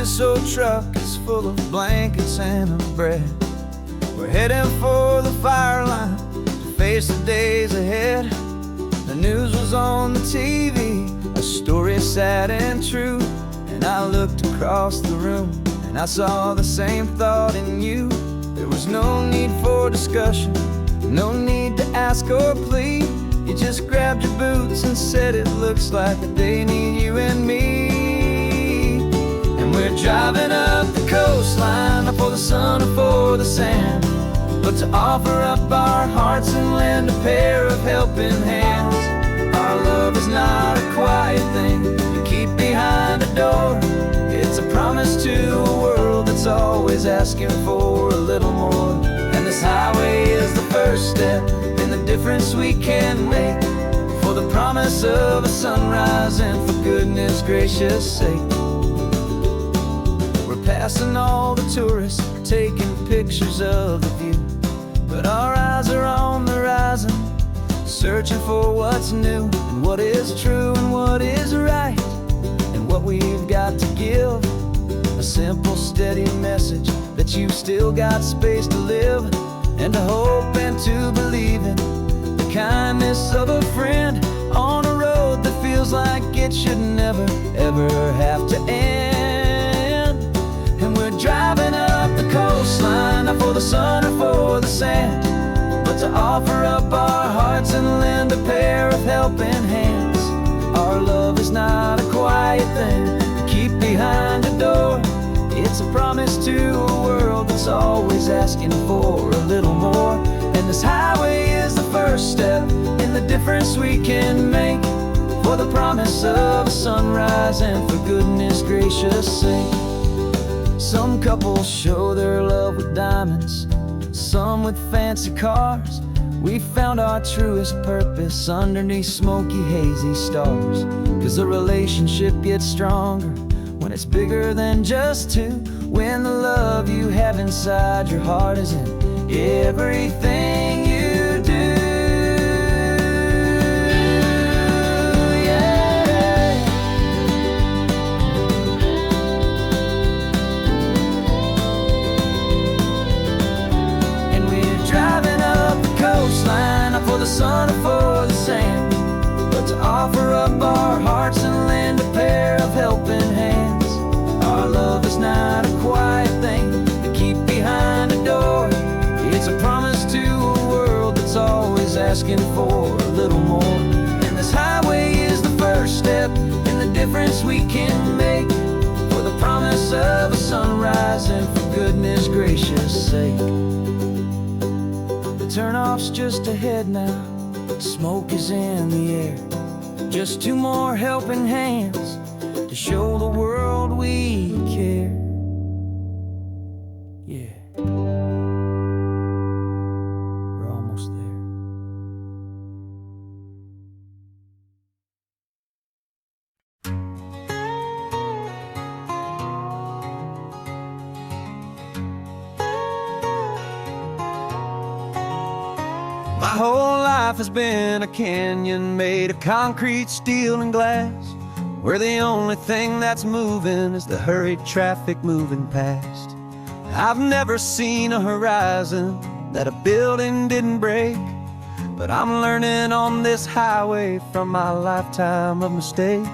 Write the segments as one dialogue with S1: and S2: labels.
S1: this old truck is full of blankets and a bread. We're heading for the fire line to face the days ahead. The news was on the TV, a story sad and true. And I looked across the room and I saw the same thought in you. There was no need for discussion, no need to ask or plead. You just grabbed your boots and said it looks like a day need you and me. And we're driving up the coastline, not for the sun or for the sand, but to offer up our hearts and lend a pair of helping hands. Our love is not a quiet thing you keep behind a door. It's a promise to a world that's always asking for a little more. And this highway is the first step in the difference we can make, for the promise of a sunrise and for goodness gracious sake. We're passing all the tourists, taking pictures of the view, but our eyes are on the horizon, searching for what's new and what is true and what is right, and what we've got to give. A simple, steady message that you've still got space to live, and to hope and to believe in the kindness of a friend on a road that feels like it should never, ever have to end. And we're driving up the coastline, not for the sun or for the sand, but to offer up our hearts and lend a pair of helping hands. Our love is not a quiet thing to keep behind a door. It's a promise to a world that's always asking for a little more. And this highway is the first step in the difference we can make, for the promise of a sunrise and for goodness gracious sake. Some couples show their love with diamonds, some with fancy cars. We found our truest purpose underneath smoky, hazy stars. 'Cause a relationship gets stronger when it's bigger than just two, when the love you have inside your heart is in everything you do. Yeah. And we're driving up the coastline, not for the sun or for the sand, but to offer up our hearts and lend a pair of helping hands. Our love is not a quiet thing to keep behind a door. It's a promise to a world that's always asking for a little more. And this highway is the first step in the difference we can make, for the promise of a sunrise and for goodness gracious sake. The turnoff's just ahead now, smoke is in the air. Just two more helping hands to show the world we care. Yeah, we're almost there. My whole life has been a canyon made of concrete, steel, and glass, where the only thing that's moving is the hurried traffic moving past. I've never seen a horizon that a building didn't break, but I'm learning on this highway from my lifetime of mistakes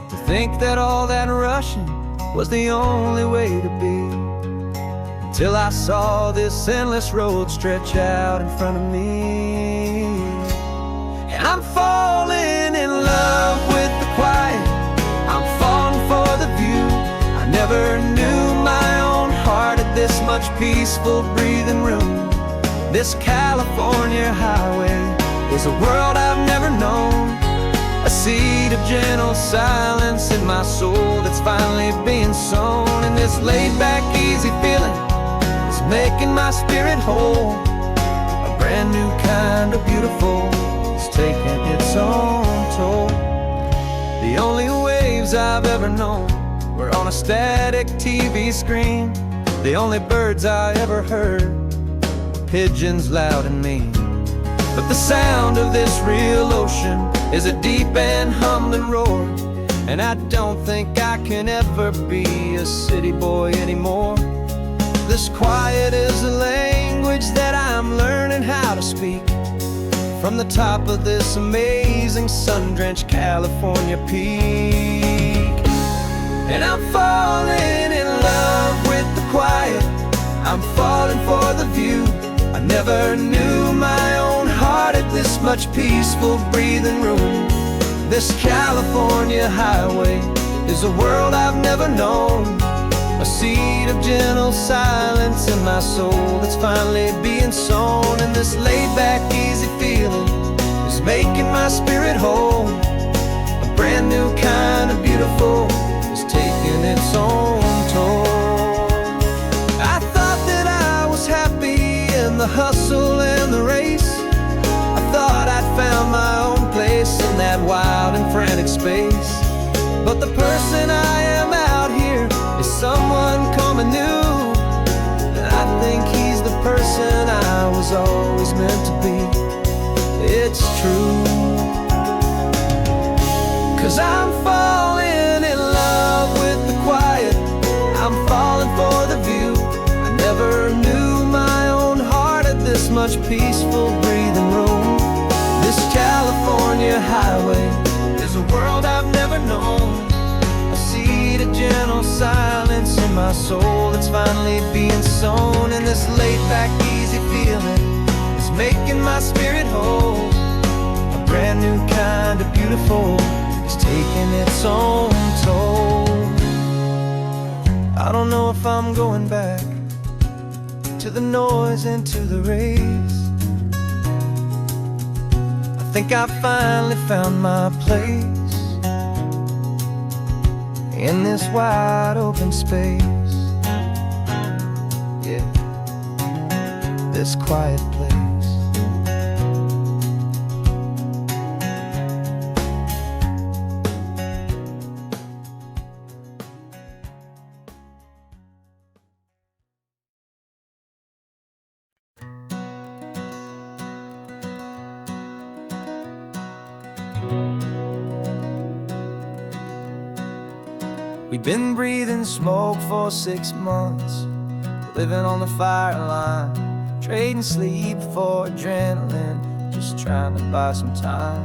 S1: to think that all that rushing was the only way to be, until I saw this endless road stretch out in front of me. And I'm falling in love with the quiet, I'm falling for the view. I never knew my own heart had this much peaceful breathing room. This California highway is a world I've never known, a seed of gentle silence in my soul that's finally being sown. And this laid-back, easy feeling is making my spirit whole. A brand new kind of beautiful is taking its own toll. The only waves I've ever known were on a static TV screen. The only birds I ever heard were pigeons loud and mean. But the sound of this real ocean is a deep and humbling roar. and I don't think I can ever be a city boy anymore. This quiet is a language that I'm learning how to speak from the top of this amazing sun-drenched California peak. And I'm falling in love with the quiet, I'm falling for the view. I never knew my own heart had this much peaceful breathing room. This California highway is a world I've never known, a seed of gentle silence in my soul that's finally being sown. And this laid-back, easy feeling is making my spirit whole. A brand new kind of beautiful is taking its own toll. I thought that I was happy in the hustle and the race. I thought I'd found my own place in that wild and frantic space. But the person I am out here is someone coming new, and I think he's the person I was always meant to be. It's true, 'cause I'm falling in love with the quiet, I'm falling for the view. I never knew my own heart had this much peaceful breathing room. This California highway is a world I've never known, a seed of gentle silence in my soul that's finally being sown. And this laid-back, easy feeling is making my spirit whole. A brand new kind of beautiful is taking its own toll. I don't know if I'm going back to the noise and to the race. I think I finally found my place in this wide open space, yeah, this quiet place. We've been breathing smoke for 6 months, living on the fire line, trading sleep for adrenaline, just trying to buy some time.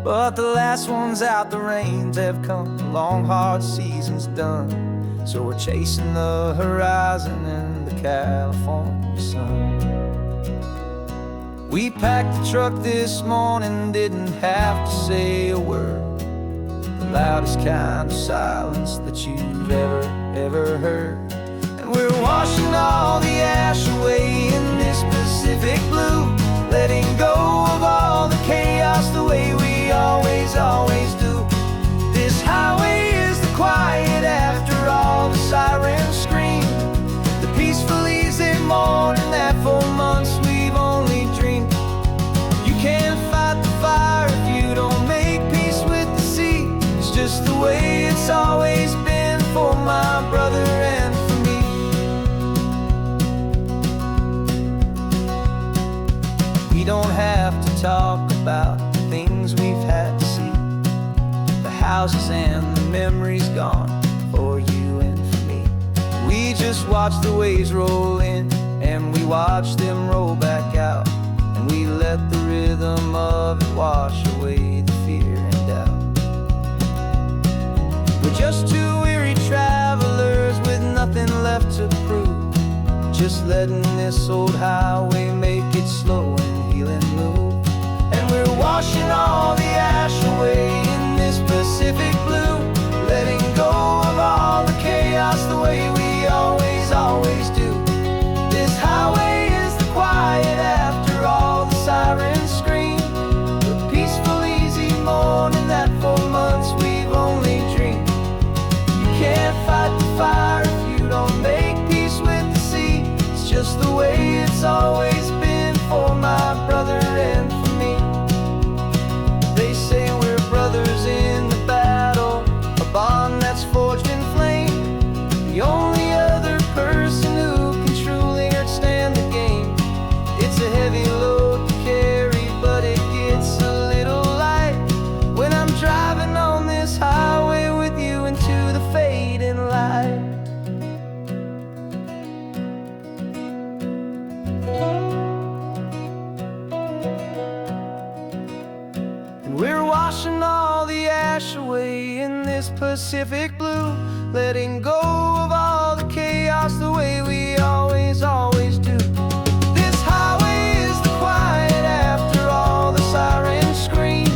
S1: But the last one's out, the rains have come, the long hard season's done. So we're chasing the horizon in the California sun. We packed the truck this morning, didn't have to say a word. The loudest kind of silence that you've ever heard. And we're washing all the ash away in this Pacific blue, letting go of all the chaos the way we always do. This highway is the quiet after all the sirens scream, the peaceful easy morning that for months we've only dreamed. You can't fight the fire if you don't make peace with the sea. It's just the way it's always been for my brother and for me. We don't have to talk about the things we've had to see, the houses and the memories gone for you and for me. We just watch the waves roll in and we watch them roll back out, and we let the rhythm of it wash away the fear and doubt. We're just two weary travelers with nothing left to prove, just letting this old highway make it slow and healing move. And we're washing all the ash away in this Pacific blue, letting go of all the chaos the way we always do. This highway is the quiet after all the sirens scream, the peaceful easy morning that for months we've only dreamed. You can't fight the fire if you don't make peace with the sea. It's just the way it's always been for my brother and for me. They washing all the ash away in this Pacific blue, letting go of all the chaos the way we always do. This highway is the quiet after all the sirens scream,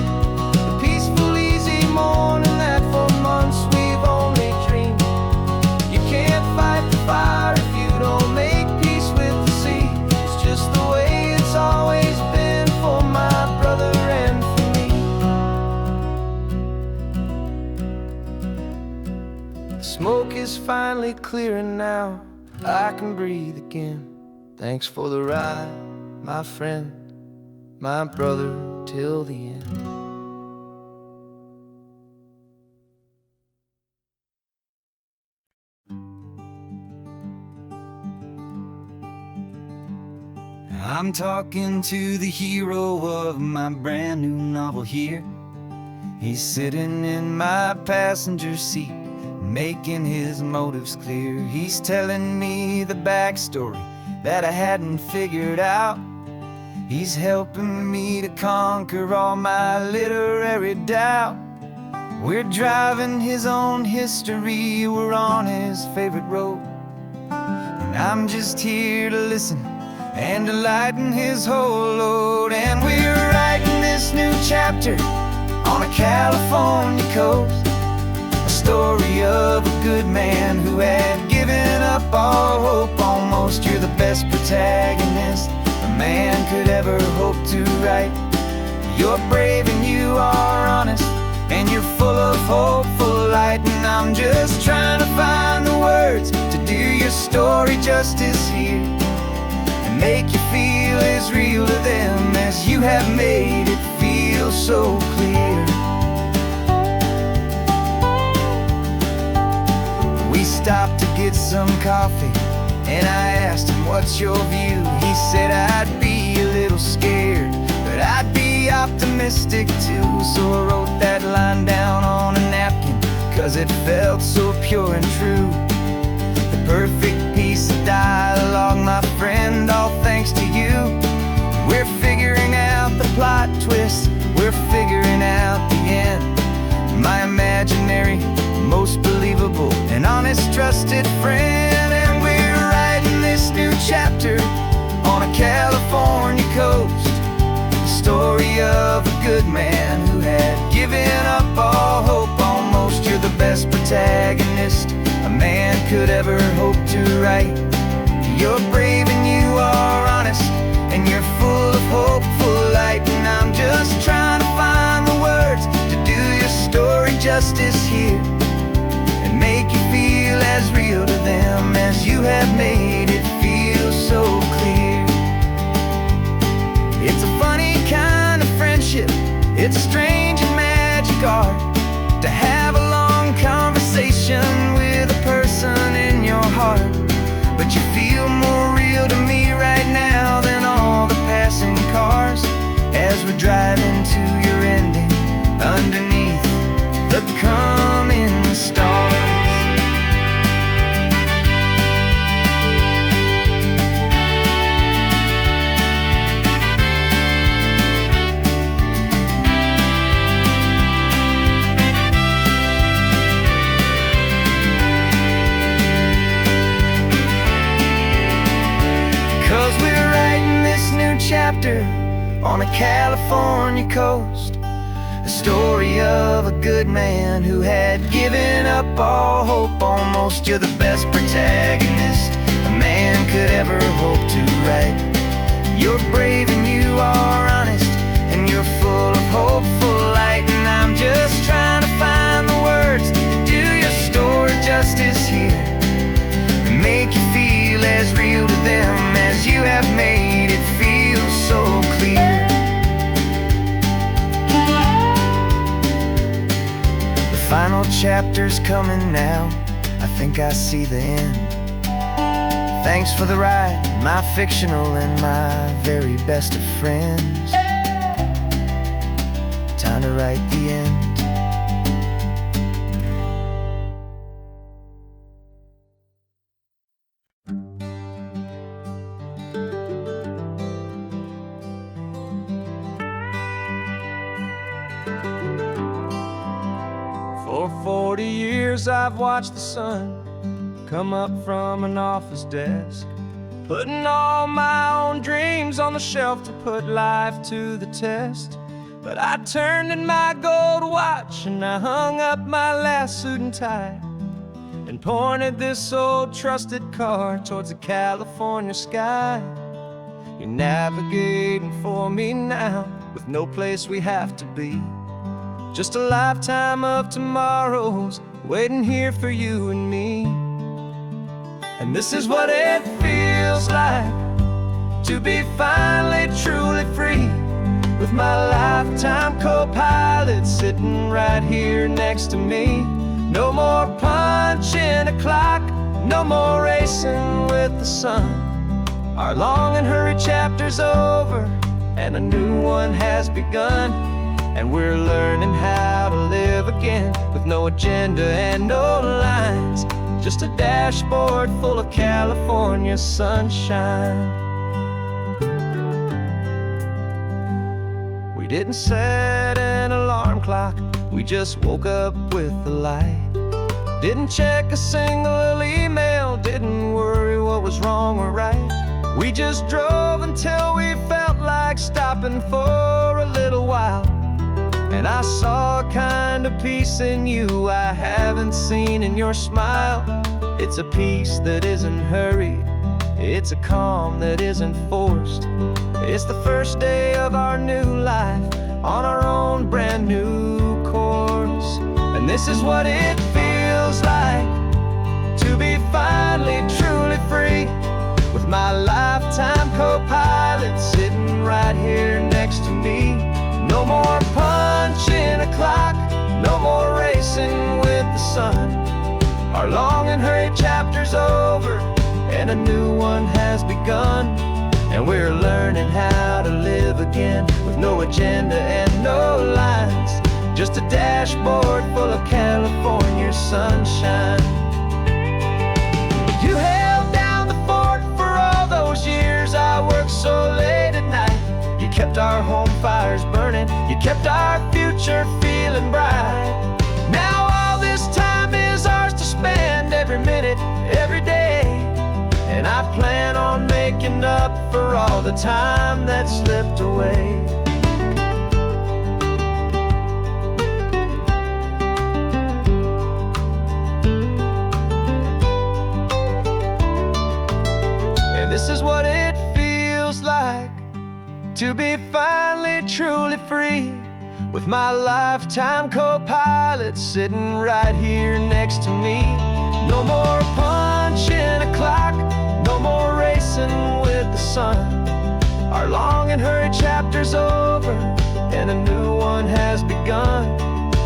S1: the peaceful, easy morning that for months we've only dreamed. You can't fight the fire if you don't make peace with the sea. It's just the way it's always been for my brother and for me. The smoke is finally clearing now, I can breathe again. Thanks for the ride, my friend, my brother, till the end. I'm talking to the hero of my brand new novel here. He's sitting in my passenger seat, making his motives clear. He's telling me the backstory that I hadn't figured out. He's helping me to conquer all my literary doubt. We're driving his own history, we're on his favorite road, and I'm just here to listen and to lighten his whole load. And we're writing this new chapter on a California coast, a story of a good man who had given up all hope almost. You're the best protagonist a man could ever hope to write. You're brave and you are honest, and you're full of hopeful light. And I'm just trying to find the words to do your story justice here, and make you feel as real to them as you have made it feel so clear. We stopped to get some coffee, and I asked him, what's your view? He said, I'd be a little scared, but I'd be optimistic too. So I wrote that line down on a napkin, 'cause it felt so pure and true. The perfect piece of dialogue, my friend, all thanks to you. We're figuring out the plot twist, we're figuring out the end. My imaginary, most believable and honest trusted friend. And we're writing this new chapter on a California coast, the story of a good man who had given up all hope almost. You're the best protagonist a man could ever hope to write. You're brave and you are honest, and you're full of hopeful light. And I'm just trying to find the words to do your story justice here, and make you feel as real to them as you have made it feel so clear. It's a funny kind of friendship, it's strange and magic art to have a long conversation with a person in your heart. But you feel more real to me right now than all the passing cars, as we're driving to your ending underneath the coming stars. 'Cause we're writing this new chapter on a California coast, a story of a good man who had given up all hope almost. You're the best protagonist a man could ever hope to write. You're brave and you are honest, and you're full of hopeful light. And I'm just trying to find the words to do your story justice here, and make you feel as real to them as you have made it feel so clear. The final chapter's coming now, I think I see the end. Thanks for the ride, my fictional and my very best of friends. Time to write the end. For 40 years I've watched the sun come up from an office desk, putting all my own dreams on the shelf to put life to the test. But I turned in my gold watch and I hung up my last suit and tie, and pointed this old trusted car towards the California sky. You're navigating for me now, with no place we have to be. Just a lifetime of tomorrows waiting here for you and me. And this is what it feels like to be finally truly free, with my lifetime co-pilot sitting right here next to me. No more punching a clock, no more racing with the sun. Our long and hurried chapter's over and a new one has begun. And we're learning how to live again, with no agenda and no lines, just a dashboard full of California sunshine. We didn't set an alarm clock, we just woke up with the light. Didn't check a single email, didn't worry what was wrong or right. We just drove until we felt like stopping for a little while. And I saw a kind of peace in you I haven't seen in your smile. It's a peace that isn't hurried, it's a calm that isn't forced. It's the first day of our new life on our own brand new course. And this is what it feels like to be finally truly free, with my lifetime co-pilot sitting right here next to me. No more punching a clock, no more racing with the sun. Our long and hurried chapter's over and a new one has begun. And we're learning how to live again, with no agenda and no lines, just a dashboard full of California sunshine. You held down the fort for all those years I worked so late at night. You kept our home fires burning, you kept our future feeling bright. Now all this time is ours to spend, every minute, every day. And I plan on making up for all the time that slipped away. And this is what it feels like to be finally truly free, with my lifetime co-pilot sitting right here next to me. No more punching a clock, no more racing with the sun. Our long and hurried chapter's over and a new one has begun.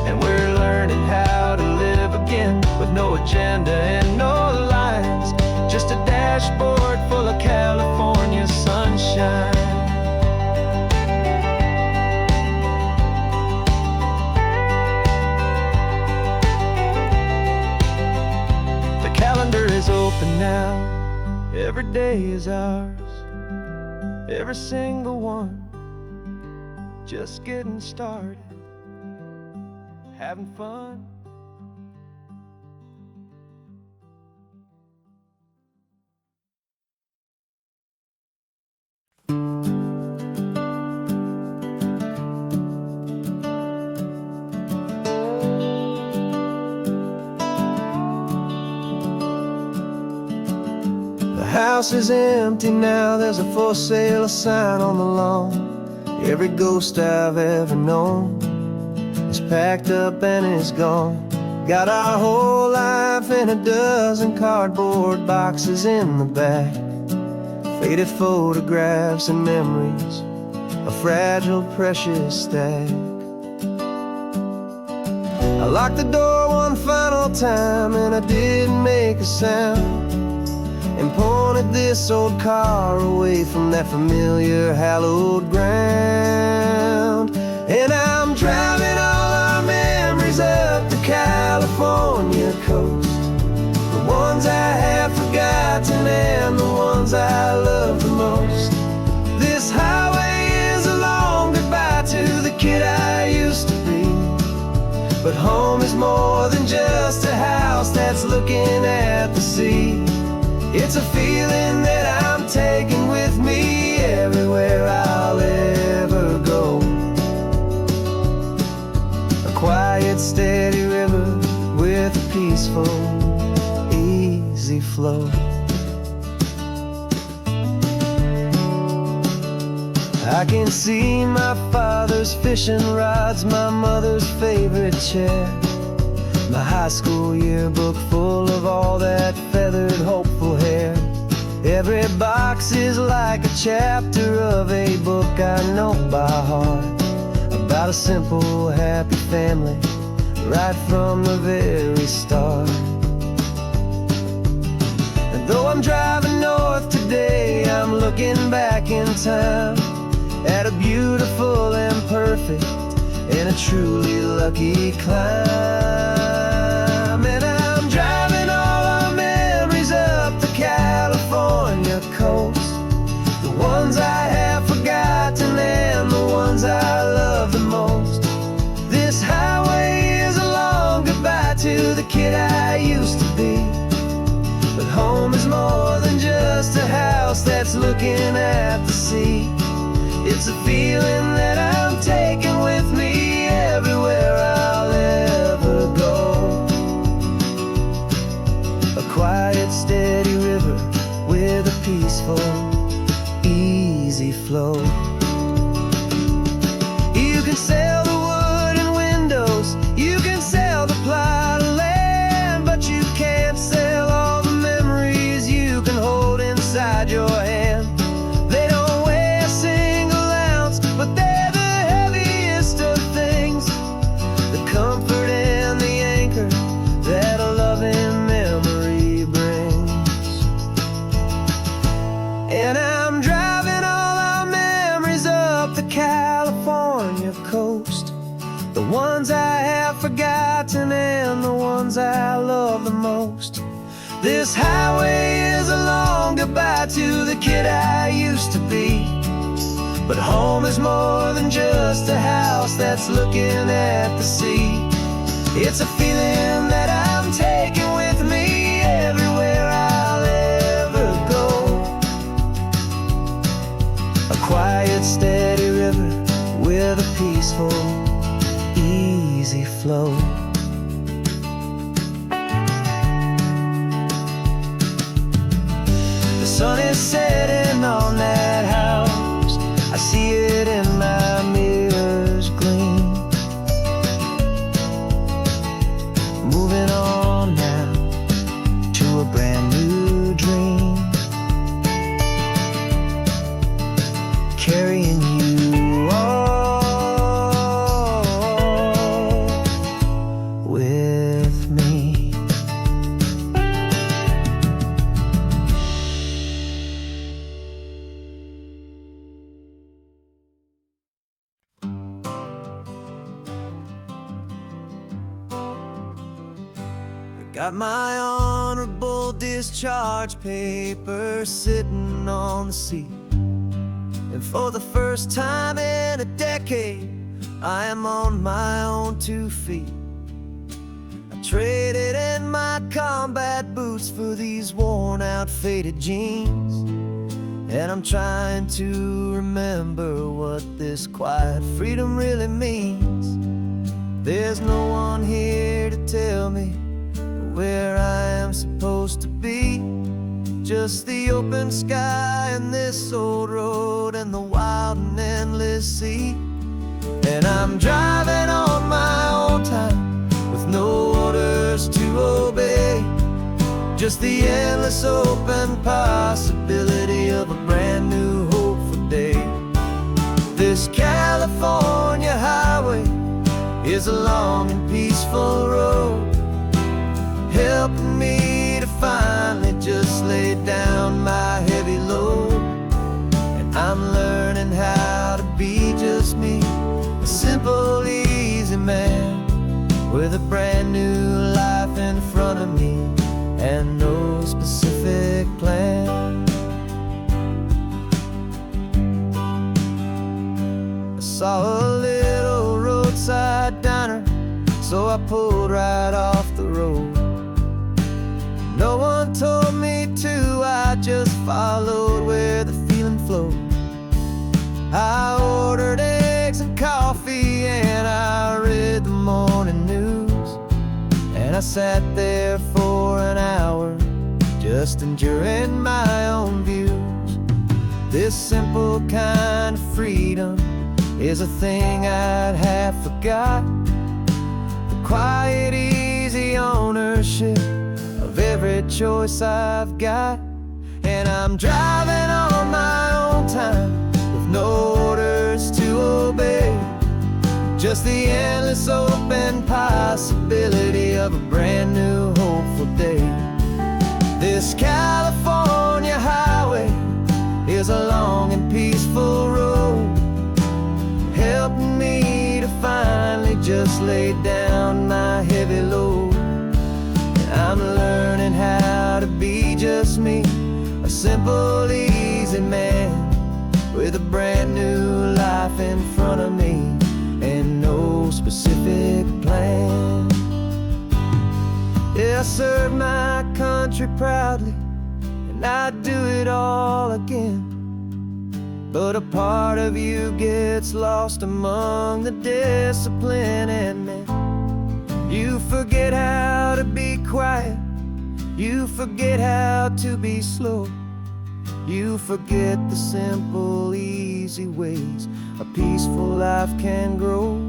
S1: And we're learning how to live again, with no agenda and no lines, just a dashboard full of California sunshine. Is open now, every day is ours, every single one, just getting started, having fun. The house is empty now, there's a for sale sign on the lawn. Every ghost I've ever known is packed up and is gone. Got our whole life in a dozen cardboard boxes in the back, faded photographs and memories, a fragile, precious stack. I locked the door one final time and I didn't make a sound, and pointed this old car away from that familiar hallowed ground. And I'm driving all our memories up the California coast, the ones I have forgotten and the ones I love the most. This highway is a long goodbye to the kid I used to be, but home home is more than just a house that's looking at the sea. It's a feeling that I'm taking with me everywhere I'll ever go. A quiet, steady river with a peaceful, easy flow. I can see my father's fishing rods, my mother's favorite chair, my high school yearbook full of all that feathered, hopeful hair. Every box is like a chapter of a book I know by heart, about a simple, happy family right from the very start. And though I'm driving north today, I'm looking back in time at a beautiful and perfect and a truly lucky climb. And I'm driving all our memories up the California coast, the ones I have forgotten and the ones I love the most. This highway is a long goodbye to the kid I used to be. But home is more than just a house that's looking at the sea. It's a feeling that I'm taking with me everywhere I'll ever go. A quiet, steady river with a peaceful, easy flow. You can sail the wooden windows, you can sail the plot of land, but you can't sail all the memories you can hold inside your hand. They don't weigh a single ounce, but they're the heaviest of things, the comfort and the anchor that a loving memory brings. And I'm driving all our memories up the California coast, the ones I have forgotten and the ones I love the most. This highway is a long goodbye to the kid I used to be. But home is more than just a house that's looking at the sea. It's a feeling that I'm taking with me everywhere I'll ever go. A quiet, steady river with a peaceful, easy flow. The sun is setting on that house, I see it in my mirror's gleam. Moving on now to a brand new dream, carrying you all with me. Got my honorable discharge paper sitting on the seat, and for the first time in a decade, I am on my own 2 feet. I traded in my combat boots for these worn out, faded jeans, and I'm trying to remember what this quiet freedom really means. There's no one here to tell me where I am supposed to be, just the open sky and this old road and the wild and endless sea. And I'm driving on my own time with no orders to obey, just the endless open possibility of a brand new hopeful day. This California highway is a long and peaceful road, helping me to finally just lay down my heavy load. And I'm learning how to be just me, a simple, easy man with a brand new life in front of me and no specific plan. I saw a little roadside diner so I pulled right off the road. No one told me to, I just followed where the feeling flowed. I ordered eggs and coffee and I read the morning news. And I sat there for an hour, just enjoying my own views. This simple kind of freedom is a thing I'd have forgot. The quiet, easy ownership of every choice I've got. And I'm driving on my own time with no orders to obey, just the endless open possibility of a brand new hopeful day. This California highway is a long and peaceful road, helping me to finally just lay down my heavy load. And I'm learning how to be just me, a simple, easy man with a brand new life in front of me and no specific plan. Yeah, I serve my country proudly and I'd do it all again. But a part of you gets lost among the discipline and men. You forget how to be quiet, you forget how to be slow, you forget the simple, easy ways a peaceful life can grow.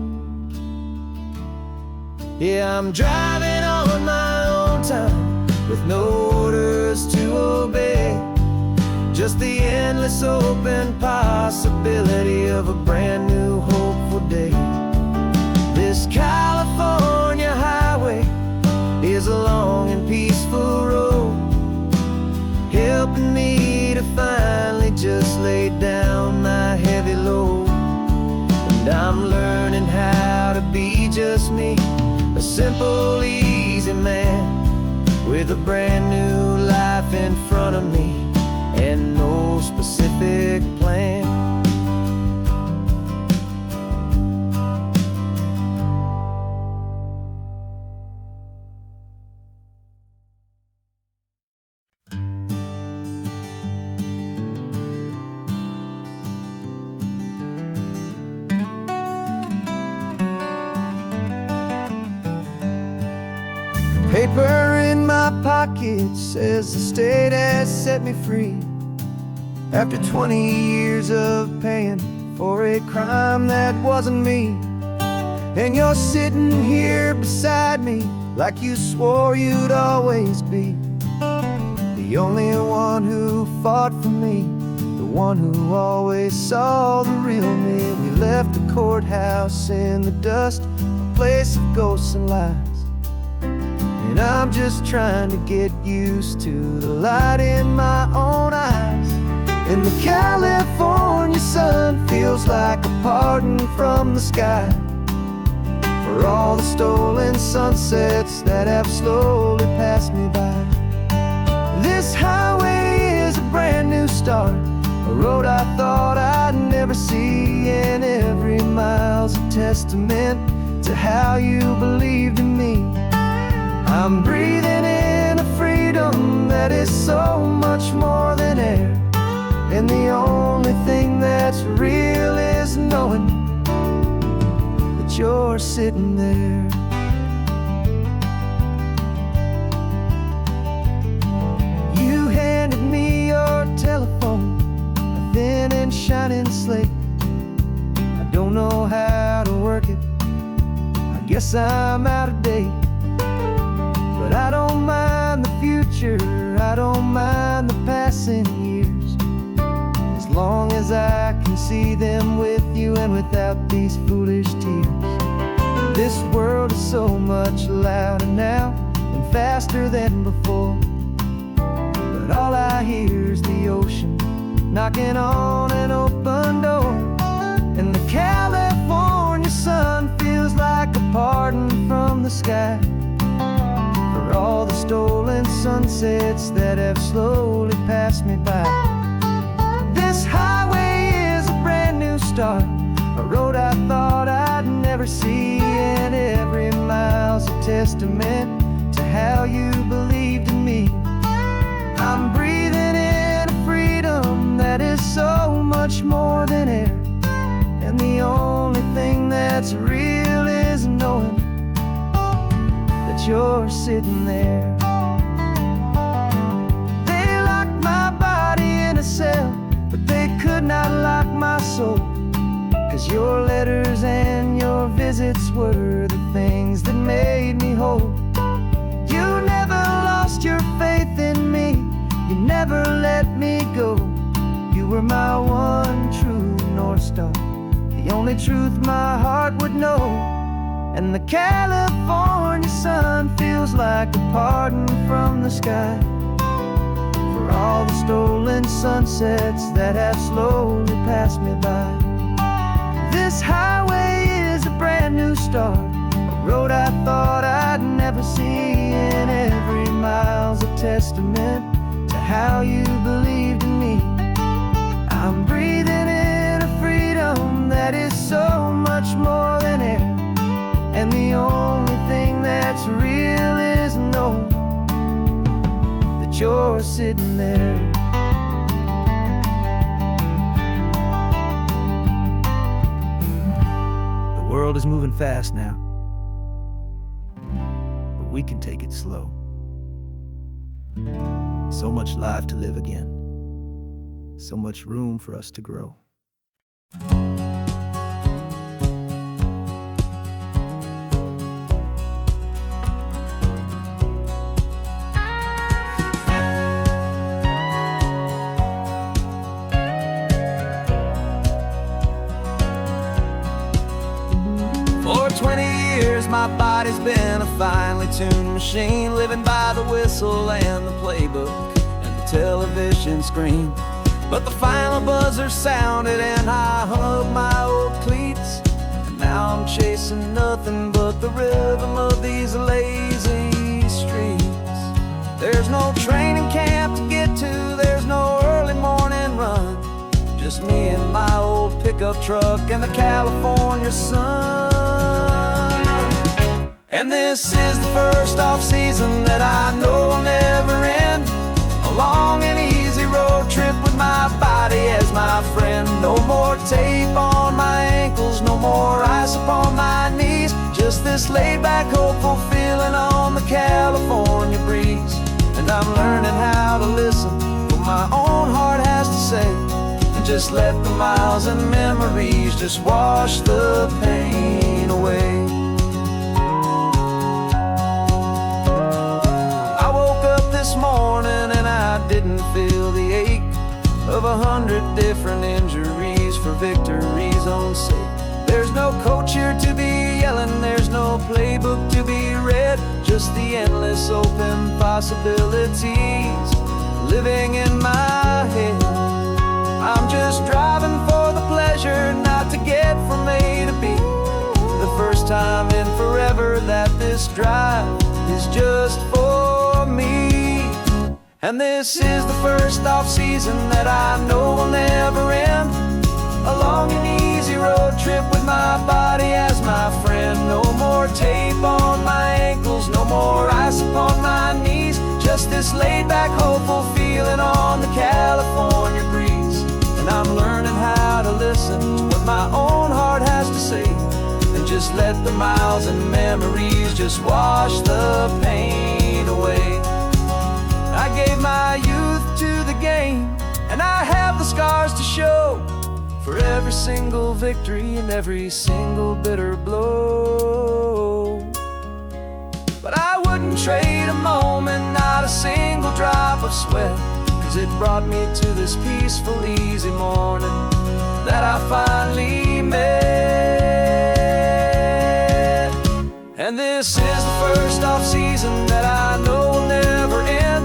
S1: Yeah, I'm driving on my own time with no orders to obey, just the endless open possibility of a brand new hopeful day. This California highway is a long and peaceful road, helping me to finally just lay down my heavy load. And I'm learning how to be just me, a simple, easy man with a brand new life in front of me and no specific plan. Paper in my pocket says the state has set me free, after 20 years of paying for a crime that wasn't me. And you're sitting here beside me like you swore you'd always be, the only one who fought for me, the one who always saw the real me. We left the courthouse in the dust, a place of ghosts and lies. And I'm just trying to get used to the light in my own eyes. And the California sun feels like a pardon from the sky for all the stolen sunsets that have slowly passed me by. This highway is a brand new start, a road I thought I'd never see, and every mile's a testament to how you believed in me. I'm breathing in a freedom that is so much more than air, and the only thing that's real is knowing that you're sitting there. You handed me your telephone, a thin and shining slate. I don't know how to work it, I guess I'm out of date. But I don't mind the future, I don't mind the passing years, as long as I can see them with you and without these foolish tears. This world is so much louder now and faster than before, but all I hear is the ocean knocking on an open door. And the California sun feels like a pardon from the sky for all the stolen sunsets that have slowly passed me by. This highway is a start, a road I thought I'd never see, and every mile testament to how you believed in me. I'm breathing in a freedom that is so much more than air, and the only thing that's real is knowing that you're sitting there. They locked my body in a cell, but they could not lock my soul, 'cause your letters and your visits were the things that made me whole. You never lost your faith in me, you never let me go. You were my one true North Star, the only truth my heart would know. And the California sun feels like a pardon from the sky for all the stolen sunsets that have slowly passed me by. This highway is a brand new start, a road I thought I'd never see, and every mile's a testament to how you believed in me. I'm breathing in a freedom that is so much more than air, and the only thing that's real is knowing that you're sitting there. The world is moving fast now, but we can take it slow. So much life to live again, so much room for us to grow. For 20 years my body's been a finely tuned machine, living by the whistle and the playbook and the television screen. But the final buzzer sounded and I hung up my old cleats, and now I'm chasing nothing but the rhythm of these lazy streets. There's no training camp to get to, there's no early morning run, just me and my old pickup truck and the California sun. And this is the first off-season that I know will never end, a long and easy road trip with my body as my friend. No more tape on my ankles, no more ice upon my knees, just this laid-back, hopeful feeling on the California breeze. And I'm learning how to listen what my own heart has to say, and just let the miles and memories just wash the pain away. I woke up this morning and I didn't feel the ache of 100 different injuries for victory's own sake. There's no coach here to be yelling, there's no playbook to be read, just the endless open possibilities living in my head. I'm just driving for the pleasure, not to get from A to B. The first time in forever that this drive is just for me. And this is the first off-season that I know will never end, a long and easy road trip with my body as my friend. No more tape on my ankles, no more ice upon my knees, just this laid-back, hopeful feeling on the California breeze. And I'm learning how to listen to what my own heart has to say, and just let the miles and memories just wash the pain away. I gave my youth to the game, and I have the scars to show for every single victory and every single bitter blow. But I wouldn't trade a moment, not a single drop of sweat, 'cause it brought me to this peaceful, easy morning that I finally met. And this is the first off-season that I know will never end,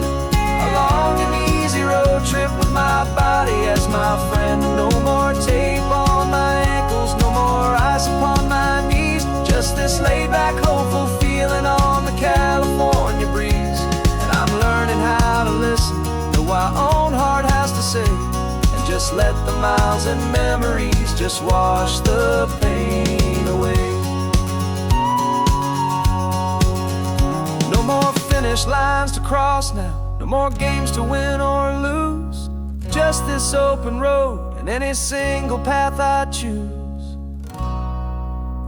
S1: a long and easy road trip with my body as my friend. No more tape on my ankles, no more ice upon my knees, just this laid-back, hopeful feeling on the California breeze. And I'm learning how to listen to what my own heart has to say, and just let the miles and memories just wash the pain away. finish lines to cross now. No more games to win or lose. Just this open road and any single path I choose.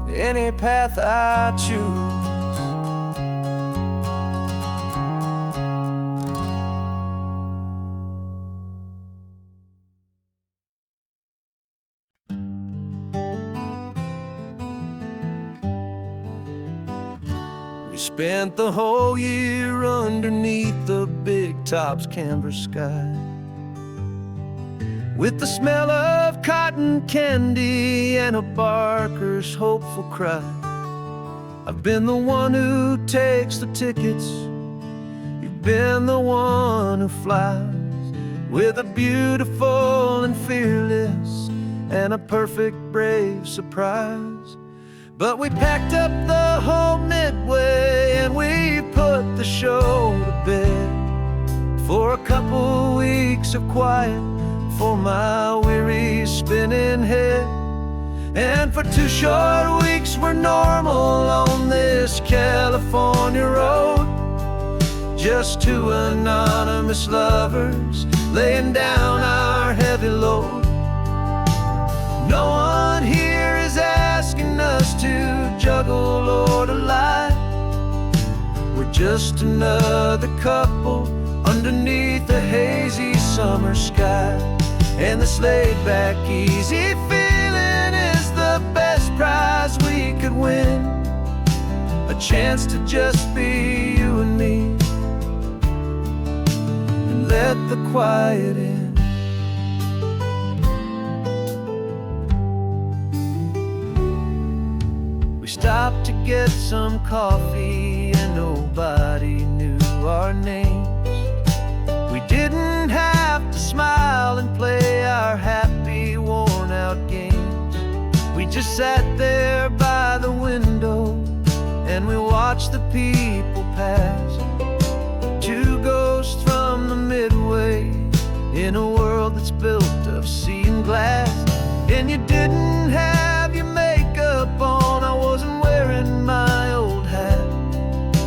S1: Any path I choose. We spent the whole year underneath the big top's canvas sky, with the smell of cotton candy and a barker's hopeful cry. I've been the one who takes the tickets, you've been the one who flies, with a beautiful and fearless and a perfect brave surprise. But we packed up the whole Midway and we put the show to bed for a couple weeks of quiet for my weary spinning head. And for 2 short weeks we're normal on this California road, just 2 anonymous lovers laying down our heavy load. No one here is asking us to juggle or to lie. We're just another couple underneath a hazy summer sky. And this laid-back, easy feeling is the best prize we could win. A chance to just be you and me, and let the quiet in. We stopped to get some coffee and nobody knew our names. We didn't have to smile and play our happy, worn-out games. We just sat there by the window and we watched the people pass. 2 ghosts from the Midway in a world that's built of sea and glass. And you didn't have your makeup on, I wasn't wearing my old hat.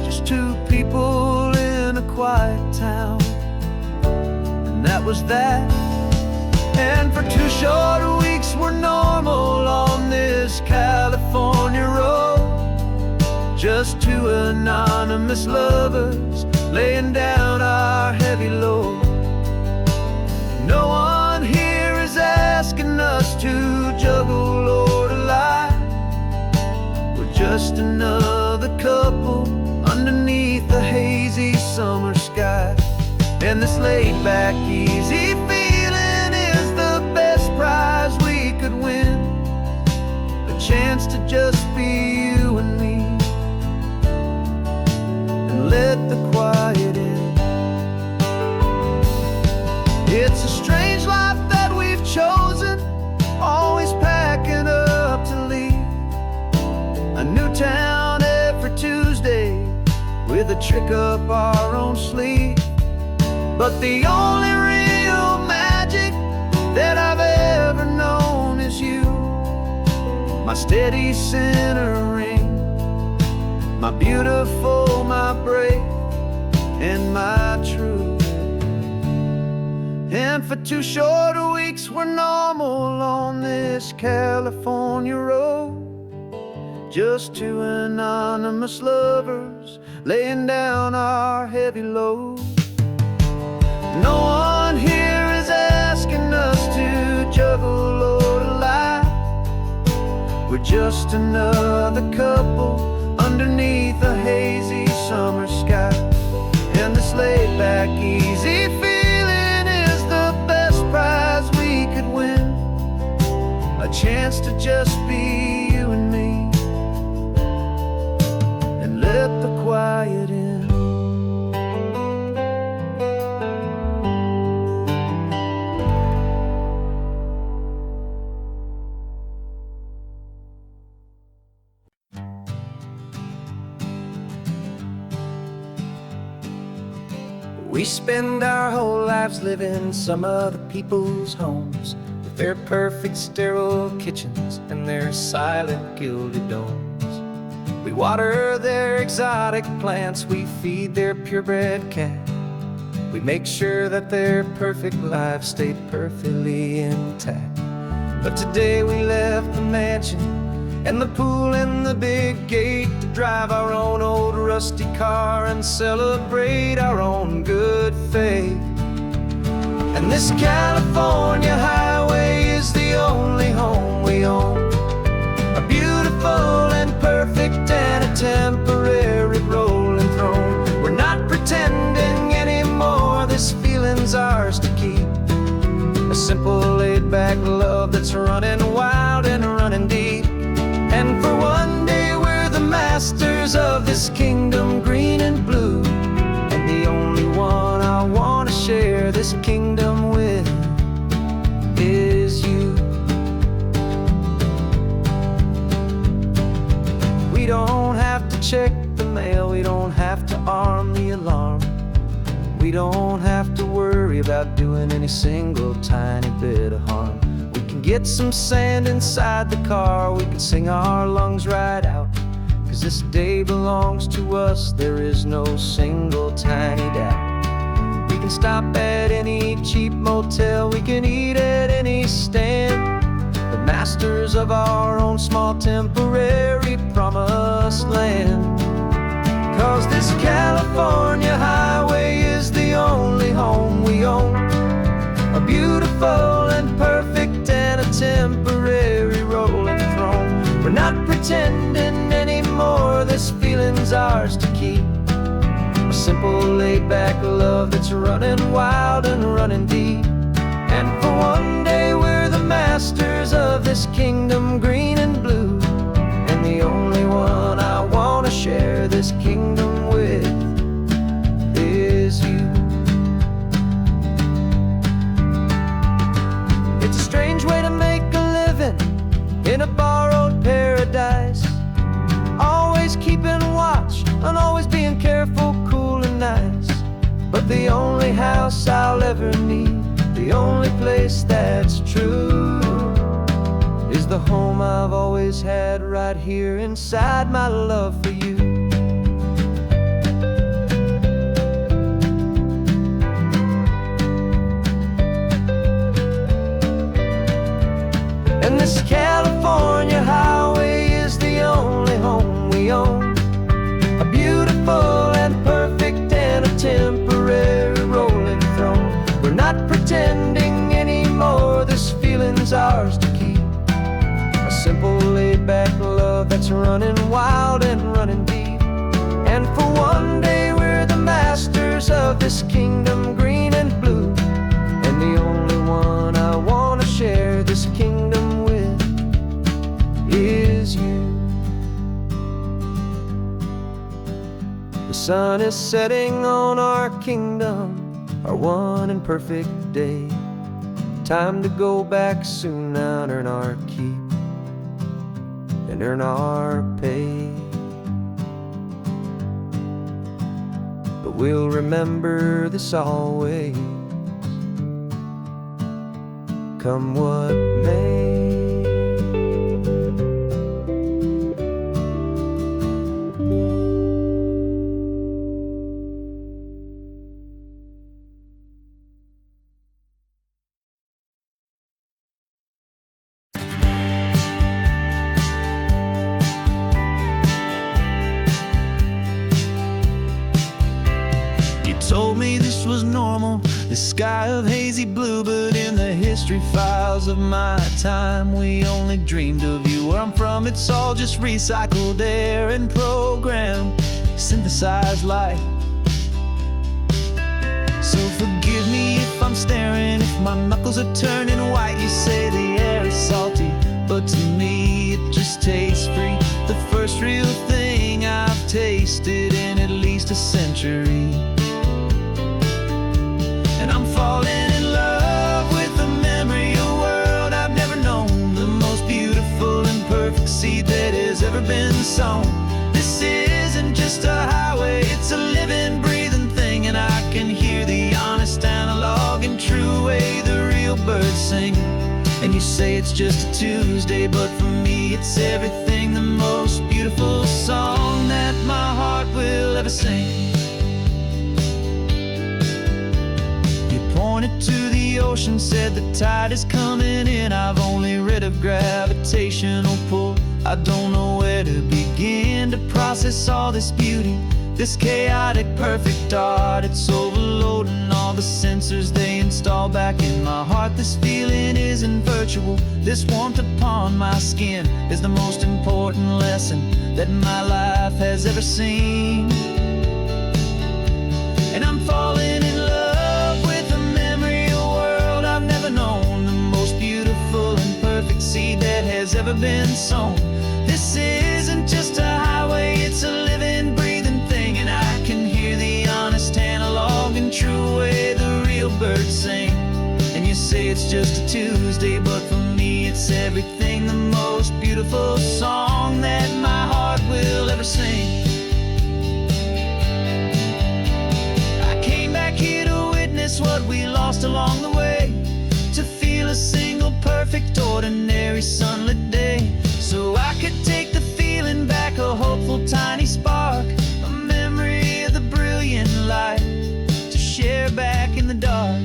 S1: Just 2 people in a quiet town, and that was that. And for 2 short weeks we're normal on this California road, just 2 anonymous lovers laying down our heavy load. No one here is asking us to juggle or to lie. We're just another couple underneath the hazy summer sky. And this laid-back, easy feeling is the best prize we could win. A chance to just be you and me, and let the quiet in. It's a strange life that we've chosen, always packing up to leave. A new town every Tuesday with a trick up our own sleeve. But the only real magic that I've ever known is you, my steady centering, my beautiful, my brave, and my true. And for 2 short weeks we're normal on this California road, just 2 anonymous lovers laying down our heavy load. No one here is asking us to juggle or to lie. We're just another couple underneath a hazy summer sky. And this laid-back, easy feeling is the best prize we could win. A chance to just be you and me, and let the quiet in. We spend our whole lives living some other people's homes, with their perfect sterile kitchens and their silent gilded domes. We water their exotic plants, we feed their purebred cat. We make sure that their perfect lives stayed perfectly intact. But today we left the mansion and the pool and the big gate to drive our own old rusty car and celebrate our own good faith. And this California highway is the only home we own, a beautiful and perfect and a temporary rolling throne. We're not pretending anymore, this feeling's ours to keep. A simple laid-back love that's running wild and running deep. And for one day we're the masters of this kingdom green and blue, and the only one I want to share this kingdom with is you. We don't have to check the mail, we don't have to arm the alarm, we don't have to worry about doing any single tiny bit of harm. We can get some sand inside the car, we can sing our lungs right out, 'cause this day belongs to us, there is no single tiny doubt. We can stop at any cheap motel, we can eat at any stand, the masters of our own small temporary promised land. 'Cause this California highway is the only home we own, a beautiful and perfect and a temporary rolling throne. We're not pretending anymore, this feeling's ours to keep. A simple laid-back love that's running wild and running deep. And for one day we're the masters of this kingdom green and blue, and the only one I want to share this kingdom with is you. It's a strange way to make a living in a borrowed paradise, always keeping watch and always being careful, cool and nice. But the only house I'll ever need, the only place that's true, is the home I've always had right here inside my love for you. And this California highway is the only home we own, a beautiful and perfect and a temporary rolling throne. We're not pretending anymore, this feeling's ours to keep. A simple laid-back love that's running wild and running deep. And for one day we're the masters of this kingdom green and blue, and the only one I want to share this kingdom with is you. The sun is setting on our kingdom, our one and perfect day. Time to go back soon now and earn our keep and earn our pay. But we'll remember this always, come what may.
S2: Told me this was normal, the sky of hazy blue, but in the history files of my time, we only dreamed of you. Where I'm from, it's all just recycled air and programmed, synthesized light. So forgive me if I'm staring, if my knuckles are turning white. You say the air is salty, but to me it just tastes free. The first real thing I've tasted in at least a century. And I'm falling in love with the memory of a world I've never known, the most beautiful and perfect seed that has ever been sown. This isn't just a highway, it's a living, breathing thing, and I can hear the honest analog and true way the real birds sing. And you say it's just a Tuesday, but for me it's everything, the most beautiful song. my heart will ever sing. You pointed to the ocean, said the tide is coming in. I've only read of gravitational pull. I don't know where to begin to process all this beauty, this chaotic, perfect art. It's overloading all the sensors they install back in my heart. This feeling isn't virtual. This warmth upon my skin is the most important lesson that my life has ever seen. And I'm falling in love with the memory of a world I've never known, the most beautiful and perfect seed that has ever been sown. This isn't just a highway, it's a living, breathing thing. And I can hear the honest analog and true way the real birds sing. And you say it's just a Tuesday, but for me it's everything, the most beautiful song that my heart will ever sing. I came back here to witness what we lost along the way, to feel a single perfect ordinary sunlit day, so I could take the feeling back, a hopeful tiny spark, a memory of the brilliant light to share back in the dark.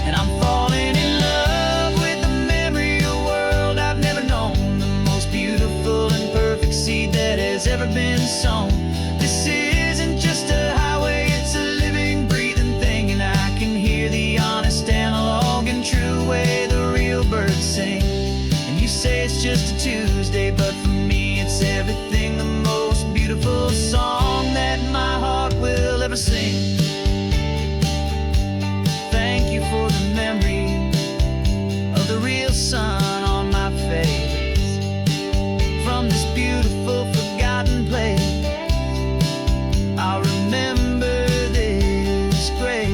S2: And I'm falling in love with the memory of a world I've never known, the most beautiful and perfect seed that has ever been sown. This isn't just a highway, it's a living, breathing thing. And I can hear the honest analog and true way the real birds sing. And you say it's just a Tuesday, but for me it's everything, the most beautiful song that my heart will ever sing. Thank you for the memory of the real sun on my face, from this beautiful forgotten place. I'll remember this grace.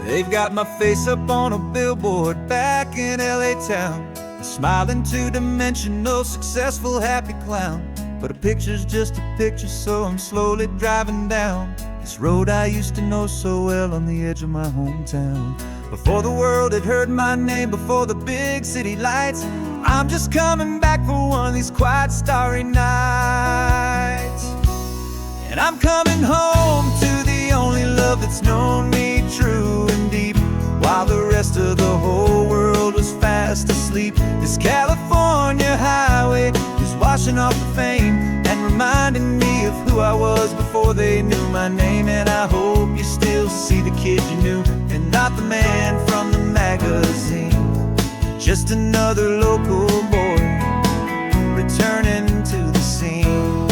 S1: They've got my face up on a billboard back in LA town, a smiling two-dimensional, successful, happy clown. But a picture's just a picture, so I'm slowly driving down this road I used to know so well on the edge of my hometown. Before the world had heard my name, before the big city lights, I'm just coming back for one of these quiet, starry nights. And I'm coming home to the only love that's known me true and deep, while the rest of the whole world was fast asleep. This California highway is washing off the fame and reminding me of who I was before they knew my name. And I hope you still see the kid you knew, and not the man from the magazine, just another local boy returning to the scene.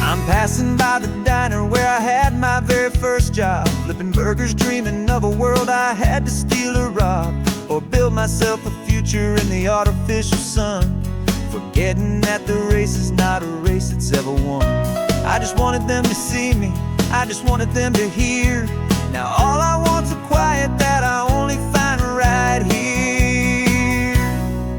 S1: I'm passing by the diner where I had my very first job, flipping burgers, dreaming of a world I had to steal or rob, or build myself a future in the artificial sun, forgetting that the race is not a race that's ever won. I just wanted them to see me, I just wanted them to hear. Now all I want's a quiet that I only find right here.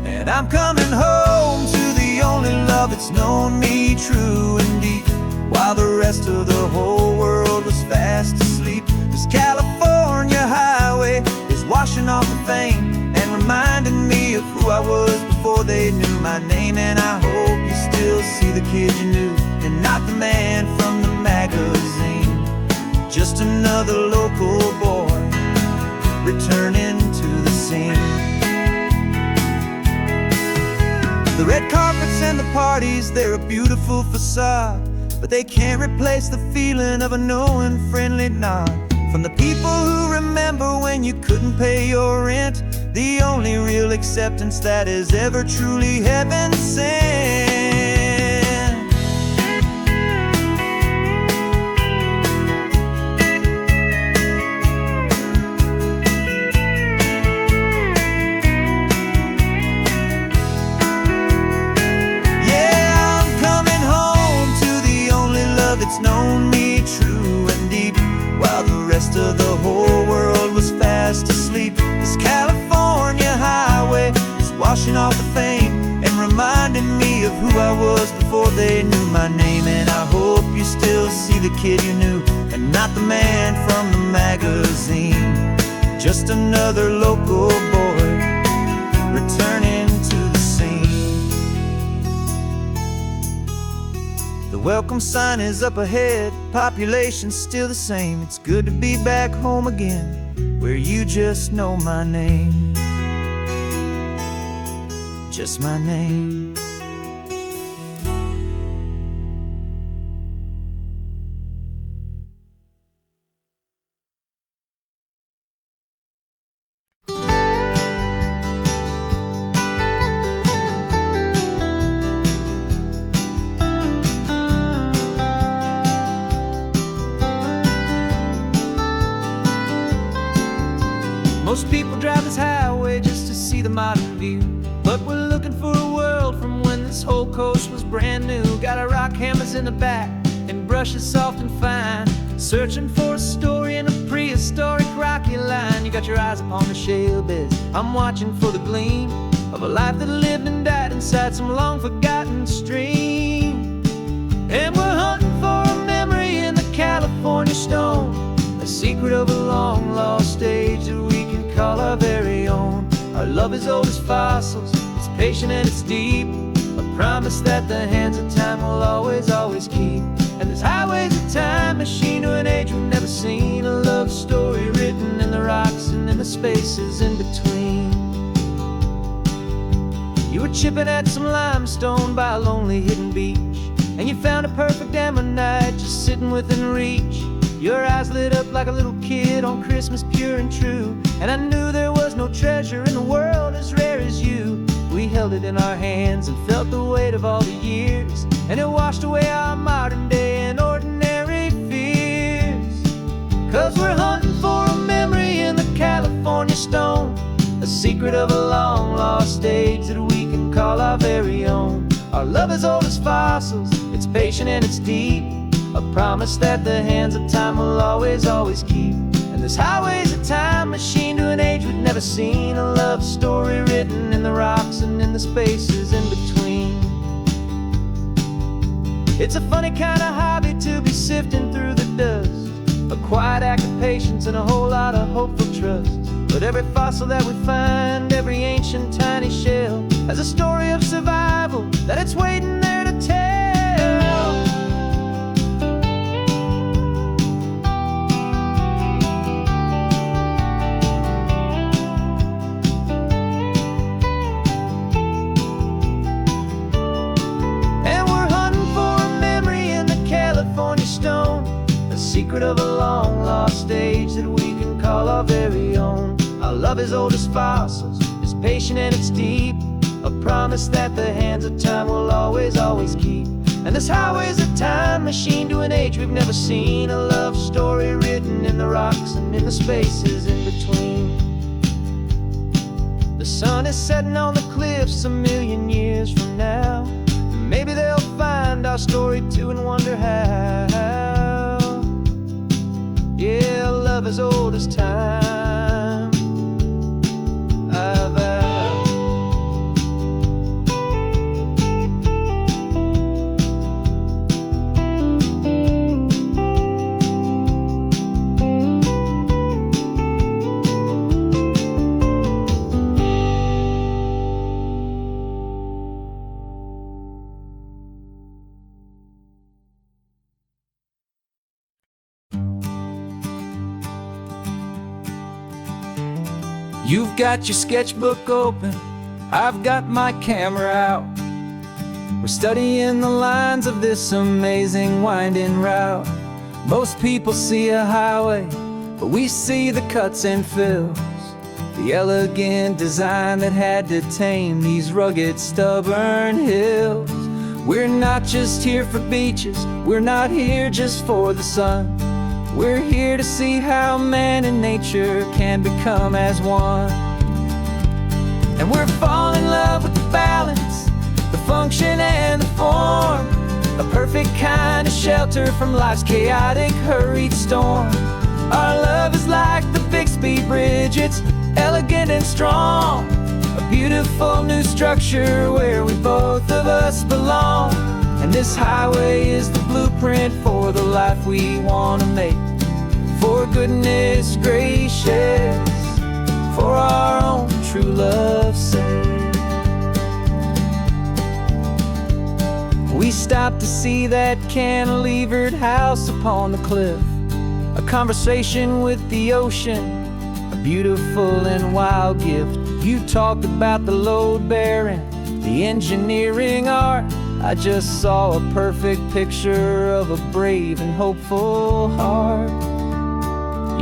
S1: And I'm coming home to the only love that's known me true and deep, while the rest of the whole world was fast asleep. This California highway is washing off the fame and reminding me of who I was before they knew my name. And I hope you still see the kid you knew, and not the man from the magazine, just another local boy returning to the scene. The red carpets and the parties, they're a beautiful facade, but they can't replace the feeling of a knowing, friendly nod from the people who remember when you couldn't pay your rent, the only real acceptance that is ever truly heaven sent. Yeah, I'm coming home to the only love that's known me
S2: before they knew my name. And I hope you still see the kid you knew, and not the man from the magazine. Just another local boy returning to the scene. The welcome sign is up ahead, population's still the same. It's good to be back home again, where you just know my name. Just my name.
S1: Most people drive this highway just to see the modern view, but we're looking for a world from when this whole coast was brand new. Got our rock hammers in the back and brushes soft and fine, searching for a story in a prehistoric rocky line. You got your eyes upon the shale beds, I'm watching for the gleam of a life that lived and died inside some long forgotten stream. And we're hunting for a memory in the California stone, a secret of a long lost age that we can call our very own. Our love is old as fossils, it's patient and it's deep, a promise that the hands of time will always, always keep. And this highway's a time machine to an age we've never seen, a love story written in the rocks and in the spaces in between. You were chipping at some limestone by a lonely hidden beach, and you found a perfect ammonite just sitting within reach. Your eyes lit up like a little kid on Christmas, pure and true, and I knew there was no treasure in the world as rare as you. We held it in our hands and felt the weight of all the years, and it washed away our modern day and ordinary fears. 'Cause we're hunting for a memory in the California stone, a secret of a long lost age that we can call our very own. Our love is old as fossils, it's patient and it's deep, a promise that the hands of time will always, always keep. And this highway's a time machine to an age we've never seen, a love story written in the rocks and in the spaces in between. It's a funny kind of hobby to be sifting through the dust, a quiet act of patience and a whole lot of hopeful trust. But every fossil that we find, every ancient tiny shell, has a story of survival that it's waiting there to tell. Secret of a long lost age that we can call our very own. Our love is old as fossils, it's patient and it's deep, a promise that the hands of time will always, always keep. And this highway's a time machine to an age we've never seen, a love story written in the rocks and in the spaces in between. The sun is setting on the cliffs a million years from now, maybe they'll find our story too and wonder how. Yeah, love as old as time, I vow. You've got your sketchbook open, I've got my camera out. We're studying the lines of this amazing winding route. Most people see a highway, but we see the cuts and fills, the elegant design that had to tame these rugged, stubborn hills. We're not just here for beaches, we're not here just for the sun. We're here to see how man and nature can become as one. And we're falling in love with the balance, the function and the form, a perfect kind of shelter from life's chaotic, hurried storm. Our love is like the Bixby Bridge, it's elegant and strong, a beautiful new structure where we both of us belong. And this highway is the blueprint for the life we want to make. For goodness gracious, for our own true love's sake. We stopped to see that cantilevered house upon the cliff, a conversation with the ocean, a beautiful and wild gift. You talked about the load bearing, the engineering art. I just saw a perfect picture of a brave and hopeful heart.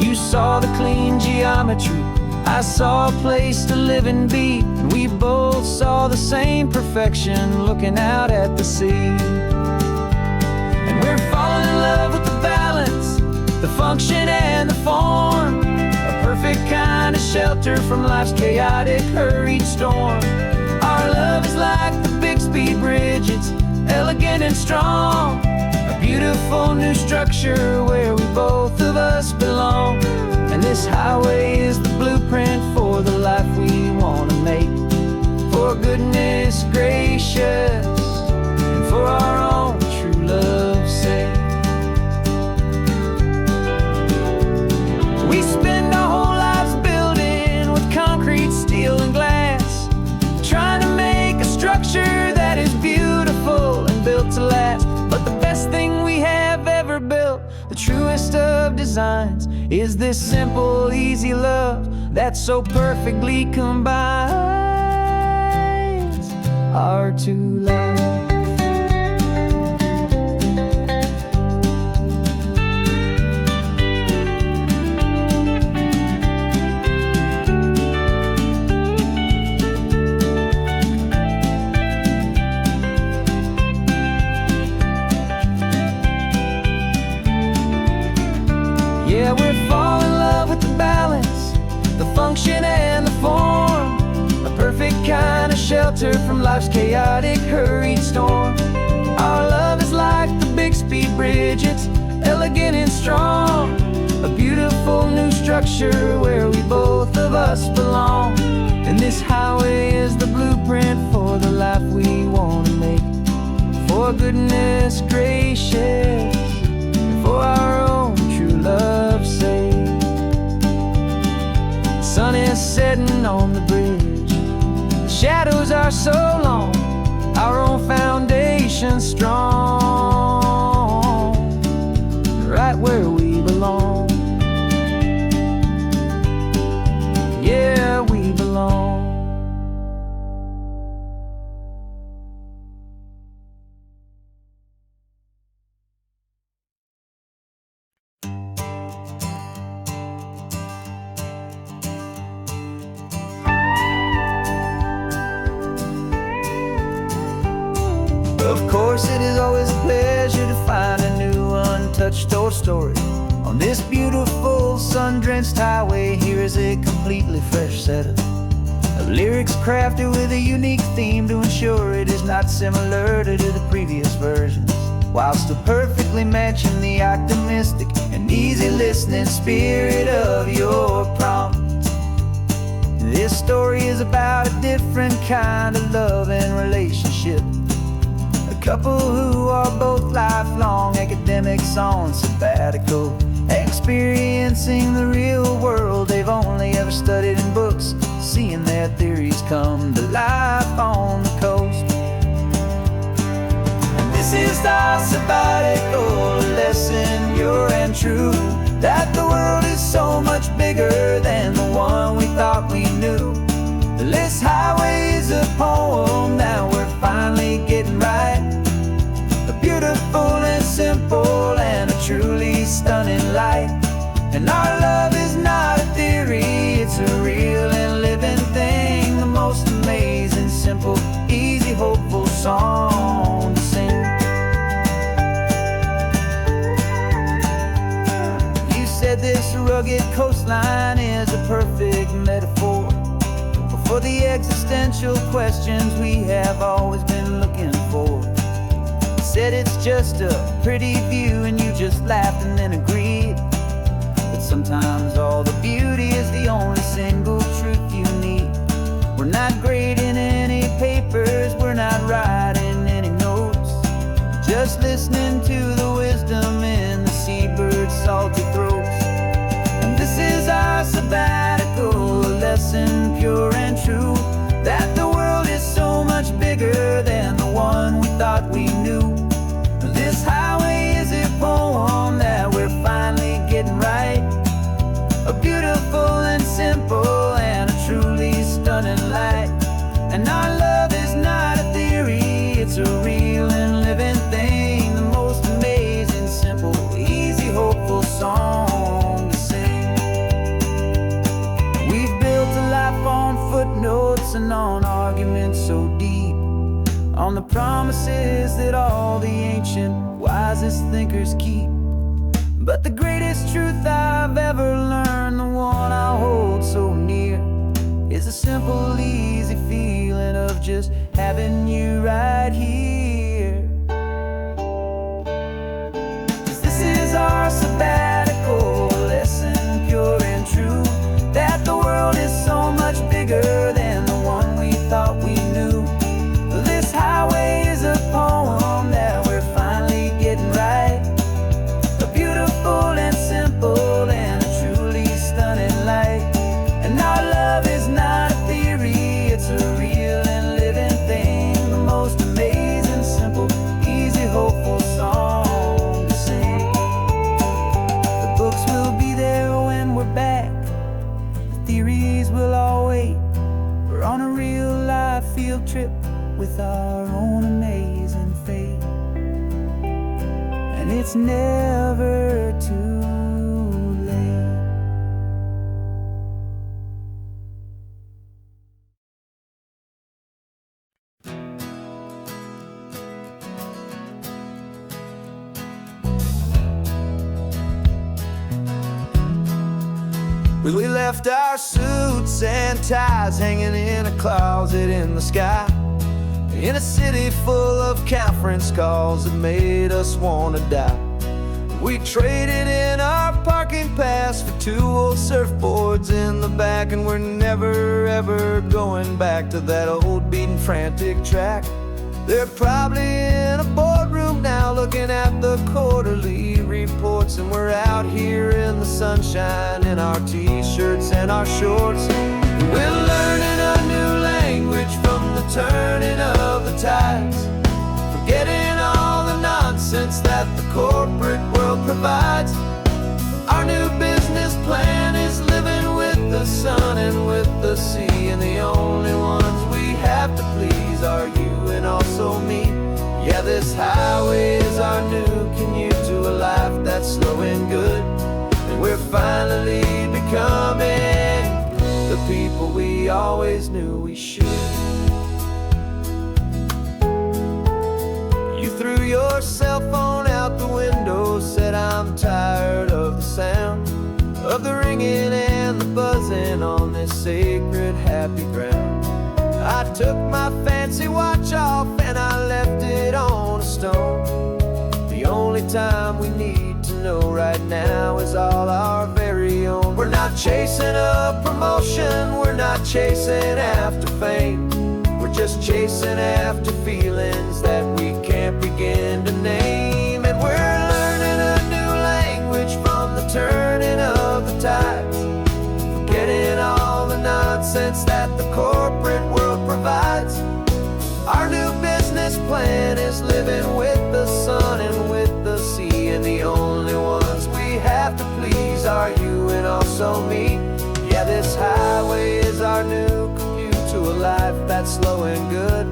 S1: You saw the clean geometry, I saw a place to live and be, and we both saw the same perfection looking out at the sea. And we're falling in love with the balance, the function and the form, a perfect kind of shelter from life's chaotic, hurried storm. Our love is like the Bixby Bridge, it's elegant and strong, a beautiful new structure where we both of us belong. And this highway is the blueprint for the life we want to make. For goodness gracious, and for our own true love's sake. We spend our whole lives building with concrete, steel, and glass, trying to make a structure that is beautiful and built to last. But the best thing we have ever built, the truest of designs, is this simple, easy love that so perfectly combines our two lives. Yeah, we're falling in love with the balance, the function and the form, a perfect kind of shelter from life's chaotic, hurried storm. Our love is like the Bixby Bridge, it's elegant and strong, a beautiful new structure where we both of us belong. And this highway is the blueprint for the life we want to make. For goodness gracious, and for our own true love's sake. The sun is setting on the bridge, the shadows are so long, our own foundation strong, right where we belong. Yeah, we belong. Of course, it is always a pleasure to find a new untouched old story. On this beautiful sun-drenched highway, here is a completely fresh set of lyrics crafted with a unique theme to ensure it is not similar to the previous versions, while still perfectly matching the optimistic and easy listening spirit of your prompt. This story is about a different kind of love and relationship. A couple who are both lifelong academics on sabbatical, experiencing the real world they've only ever studied in books, seeing their theories come to life on the coast. And this is our sabbatical lesson, pure and true, that the world is so much bigger than the one we thought we knew. This highway is a poem that we're finally getting right, a beautiful and simple and a truly stunning light. And our love is not a theory, it's a real and living thing, the most amazing, simple, easy, hopeful song to sing. You said this rugged coastline is a perfect metaphor for the existential questions we have always been looking for. You said it's just a pretty view and you just laughed and then agreed. But sometimes all the beauty is the only single truth you need. We're not grading any papers, we're not writing any notes, listening to the wisdom in the seabird's salty throats. And this is our sabbatical, a lesson pure and true, that the world is so much bigger than the one we thought we knew. This highway is a poem that we're finally getting right, a beautiful and simple and a truly stunning light. And our love is not a theory, it's a real and living thing, the most amazing, simple, easy, hopeful song to sing. We've built a life on footnotes and on arguments so deep, on the promises that all the ancient, wisest thinkers keep. But the greatest truth I've ever learned, the one I hold so near, is a simple, easy feeling of just having you right here. 'Cause this is our sabbatical, a lesson pure and true, that the world is so much bigger than the one we thought we knew. This highway is a poem that we're finally getting right, a beautiful and simple and a truly stunning light. And our love is not a theory, it's a real and living thing, the most amazing, simple, easy, hopeful song to sing. The books will be there when we're back, the theories will all wait. We're on a real life field trip with our own amazing fate, and it's never too late.
S2: Well, we left our suits and ties hanging in a closet in the sky, in a city full of conference calls that made us want to die. We traded in our parking pass for 2 old surfboards in the back, and we're never ever going back to that old beaten frantic track. They're probably in a boardroom now looking at the quarterly reports, and we're out here in the sunshine in our t-shirts and our shorts. We're learning a new language from the turning of the tides, forgetting all the nonsense that the corporate world provides. Our new business plan is living with the sun and with the sea, and the only ones we have to please are you and also me. Yeah, this highway is our new commute to a life that's slow and good, and we're finally becoming the people we always knew we should. You threw your cell phone out the window, said I'm tired of the sound of the ringing and the buzzing on this sacred happy ground. I took my fancy watch off and I left it on a stone. The only time we need to know right now is all our very own. We're not chasing a promotion, we're not chasing after fame, we're just chasing after feelings that we can't begin to name. And we're learning a new language from the turning of the tides, forgetting all the nonsense that the corporate world provides. Our new business plan is living with the sun and with the sea, and the only ones we have to please are you and also me. Yeah, this highway is our new commute to a life that's slow and good,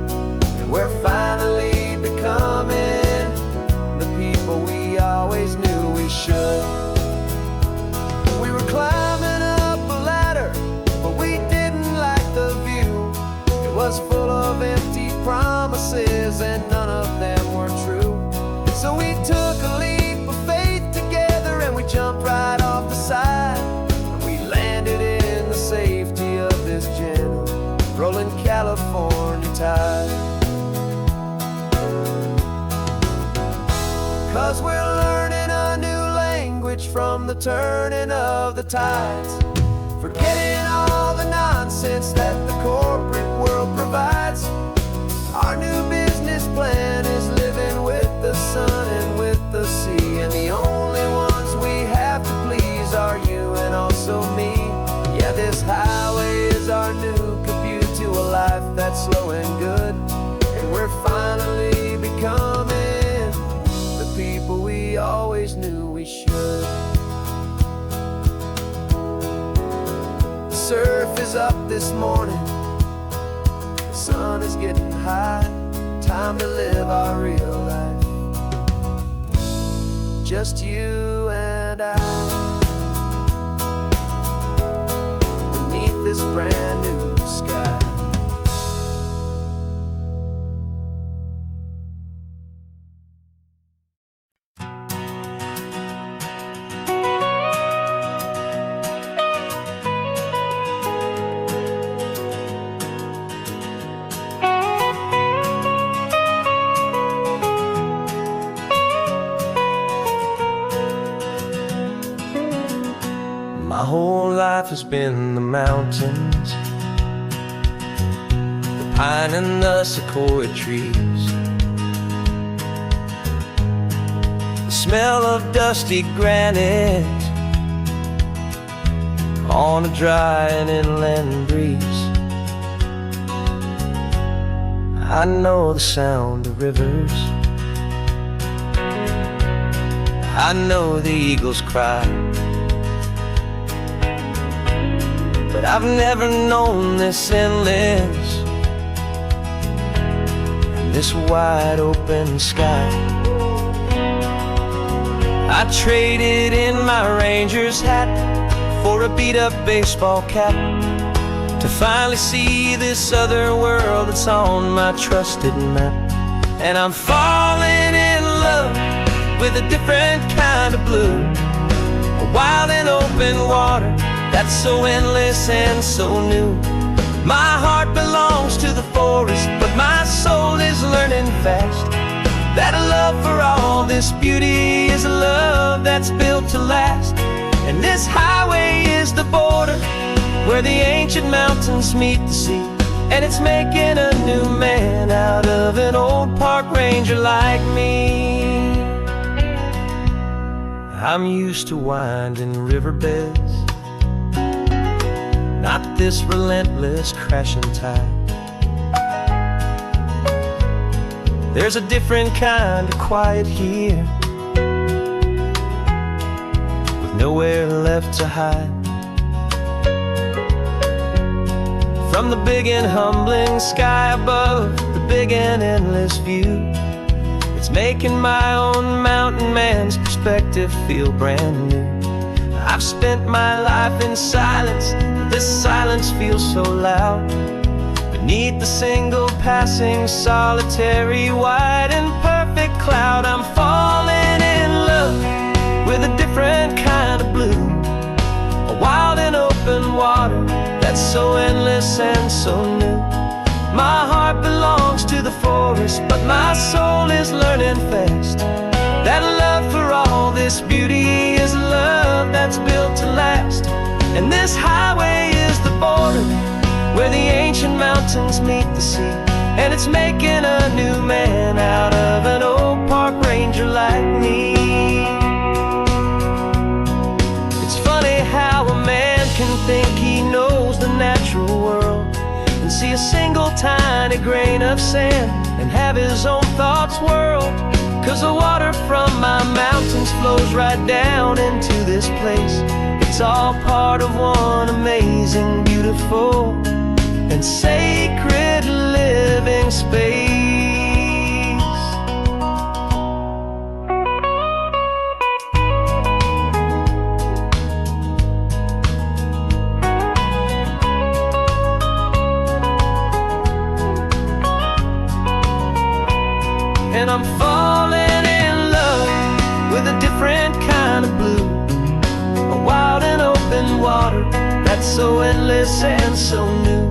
S2: and we're finally becoming the people we always knew we should. We were climbing up a ladder, but we didn't like the view. It was full of empty promises and none of them were true. So we took a leap of faith together and we jumped right off the side, and we landed in the safety of this gentle rolling California tide. 'Cause we're learning a new language from the turning of the tides, forgetting all the nonsense that the corporate world provides. Our new business plan is living with the sun and
S1: surf is up this morning, the sun is getting high. Time to live our real life, just you and I, beneath this brand new sky. My whole life has been the mountains, the pine and the sequoia trees, the smell of dusty granite on a dry and inland breeze. I know the sound of rivers, I know the eagles cry, but I've never known this endless and this wide open sky. I traded in my ranger's hat for a beat-up baseball cap to finally see this other world that's on my trusted map. And I'm falling in love with a different kind of blue, a wild and open water that's so endless and so new. My heart belongs to the forest, but my soul is learning fast that a love for all this beauty is a love that's built to last. And this highway is the border where the ancient mountains meet the sea, and it's making a new man out of an old park ranger like me. I'm used to winding riverbeds, not this relentless crashing tide. There's a different kind of quiet here, with nowhere left to hide. From the big and humbling sky above, the big and endless view, it's making my own mountain man's perspective feel brand new. I've spent my life in silence, but this silence feels so loud. Beneath the single passing solitary white and perfect cloud, I'm falling in love with a different kind of blue, a wild and open water that's so endless and so new. My heart belongs to the forest, but my soul is learning fast that a love for all this beauty is a love that's built to last. And this highway is the border where the ancient mountains meet the sea, and it's making a new man out of an old park ranger like me. It's funny how a man can think he knows the natural world and see a single tiny grain of sand and have his own thoughts whirl. 'Cause the water from my mountains flows right down into this place. It's all part of one amazing, beautiful, and sacred living space. And I'm falling in love with a different kind of blue, a wild and open water that's so endless and so new.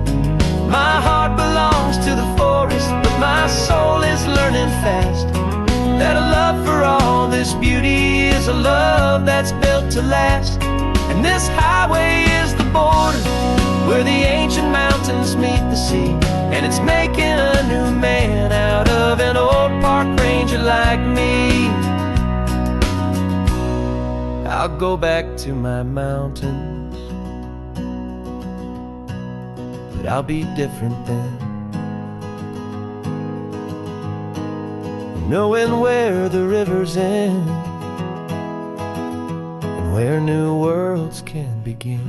S1: My heart belongs to the forest, but my soul is learning fast that a love for all this beauty is a love that's built to last. And this highway is the border where the ancient mountains meet the sea, and it's making a new man out of an old park ranger like me. I'll go back to my mountains, but I'll be different then, knowing where the rivers end and where new worlds can begin.